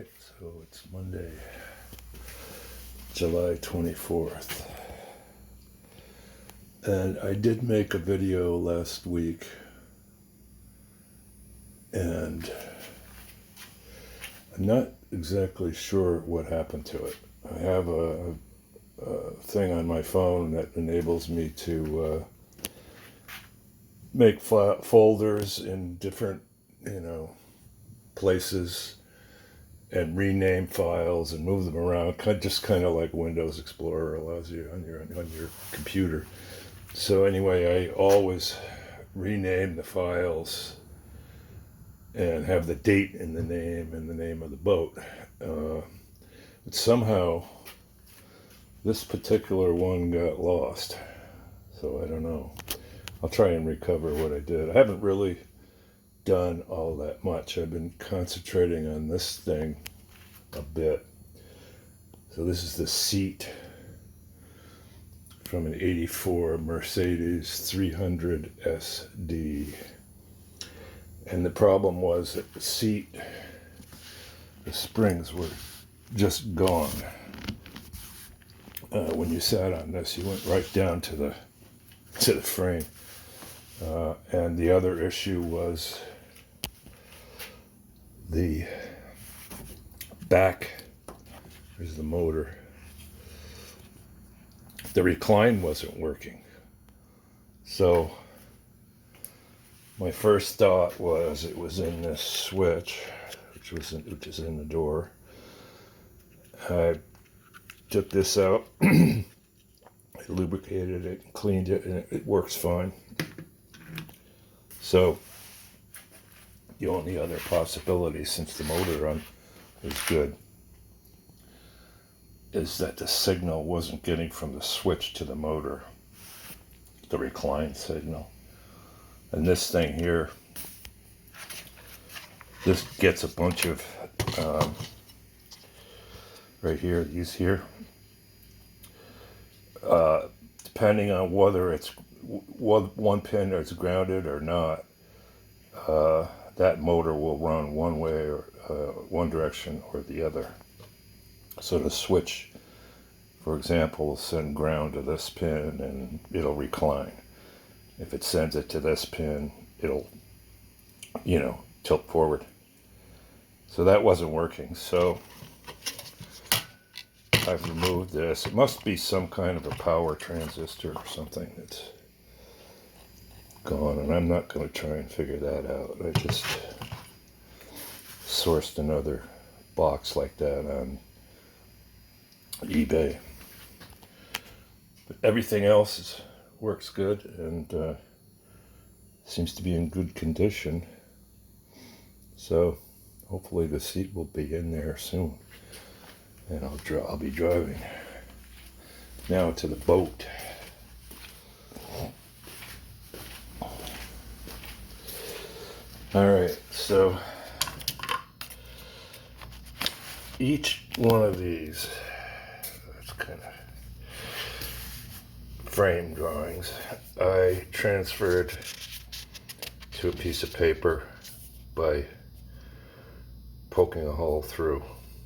Alright, so it's Monday, July 24th. And I did make a video last week, and I'm not exactly sure what happened to it. I have a thing on my phone that enables me to make folders in different, places and rename files and move them around, just kind of like Windows Explorer allows you on your computer. So anyway, I always rename the files and have the date in the name and the name of the boat. But somehow this particular one got lost. So I don't know. I'll try and recover what I did. I haven't really done all that much. I've been concentrating on this thing a bit. So this is the seat from an 84 Mercedes 300 SD. And the problem was that the seat, the springs were just gone. When you sat on this, you went right down to the frame. And the other issue was the back. There's the motor. The recline wasn't working. So my first thought was it was in this switch, which is in the door. I took this out, I lubricated it, cleaned it, and it works fine. So the only other possibility, since the motor run is good, is that the signal wasn't getting from the switch to the motor, the recline signal. And this thing here, this gets a bunch of, right here, these here, depending on whether it's one pin is grounded or not, that motor will run one way or one direction or the other. So the switch, for example, will send ground to this pin and it'll recline. If it sends it to this pin, it'll, tilt forward. So that wasn't working. So I've removed this. It must be some kind of a power transistor or something that's gone, and I'm not going to try and figure that out. I just sourced another box like that on eBay. But everything else works good and seems to be in good condition. So hopefully the seat will be in there soon, and I'll be driving now to the boat. All right, so each one of these, that's kind of frame drawings, I transferred to a piece of paper by poking a hole through.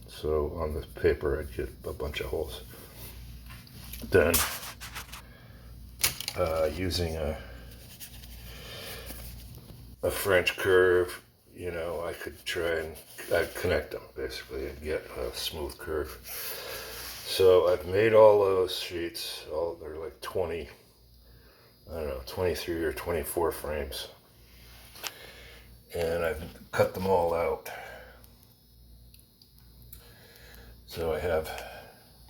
So on the paper I get a bunch of holes. Then using a French curve, I could try and I'd connect them basically and get a smooth curve. So I've made all those sheets, they're like 20, 23 or 24 frames. And I've cut them all out. So I have,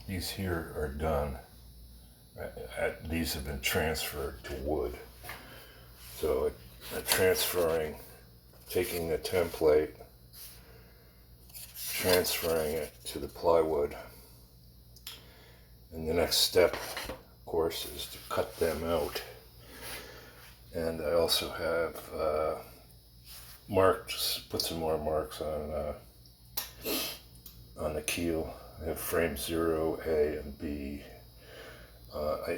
these here are done. These have been transferred to wood. So I'm transferring, taking the template, transferring it to the plywood. And the next step, of course, is to cut them out. And I also have put some more marks on the keel. I have frame 0, A, and B. I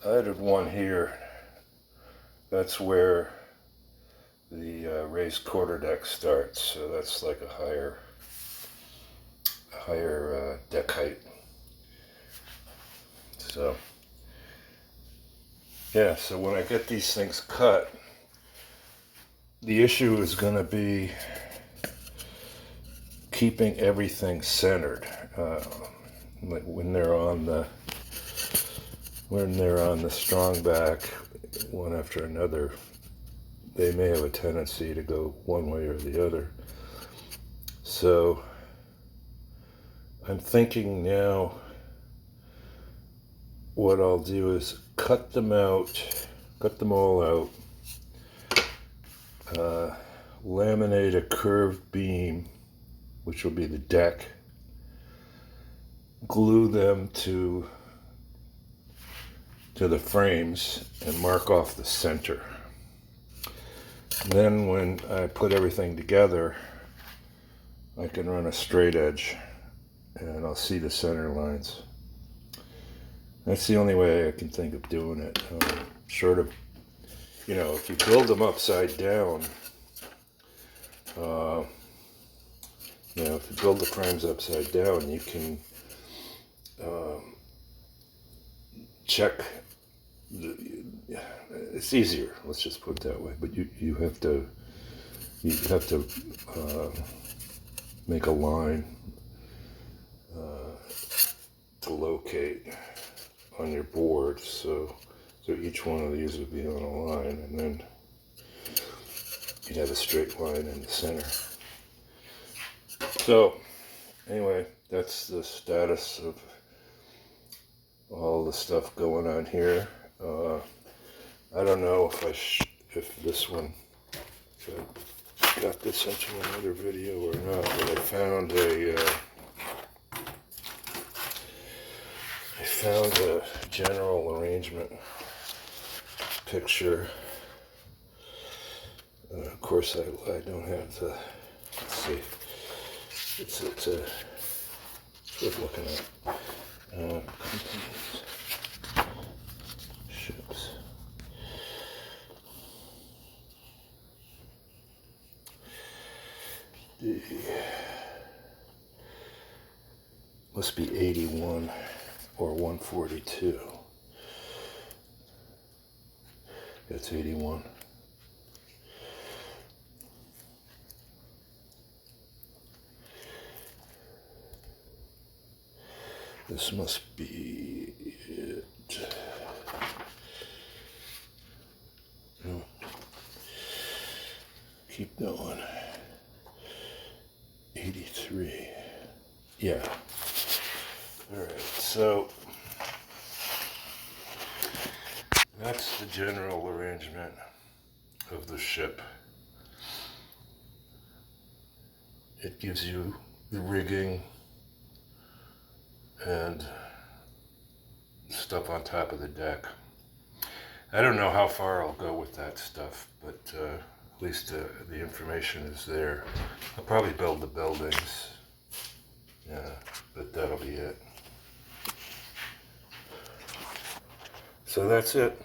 added one here. That's where the raised quarterdeck starts, so that's like a higher deck height. So yeah, so when I get these things cut, the issue is going to be keeping everything centered. Like when they're on the strong back, one after another, they may have a tendency to go one way or the other. So I'm thinking now what I'll do is cut them all out, laminate a curved beam, which will be the deck, glue them to the frames, and mark off the center. And then when I put everything together, I can run a straight edge and I'll see the center lines. That's the only way I can think of doing it. Short of, if you build them upside down, if you build the frames upside down, you can check. It's easier. Let's just put it that way. But you have to make a line to locate on your board. So each one of these would be on a line, and then you'd have a straight line in the center. So anyway, that's the status of all the stuff going on here. I don't know if this one, if I got this into another video or not, but I found a general arrangement picture. Of course, I don't have the. Let's see. It's worth looking at. Ships. Must be 81 or 142. It's 81. This must be it. No. Keep going. 83. Yeah. Alright, so that's the general arrangement of the ship. It gives you the rigging and stuff on top of the deck. I don't know how far I'll go with that stuff, but at least the information is there. I'll probably build the buildings, yeah, but that'll be it. So that's it.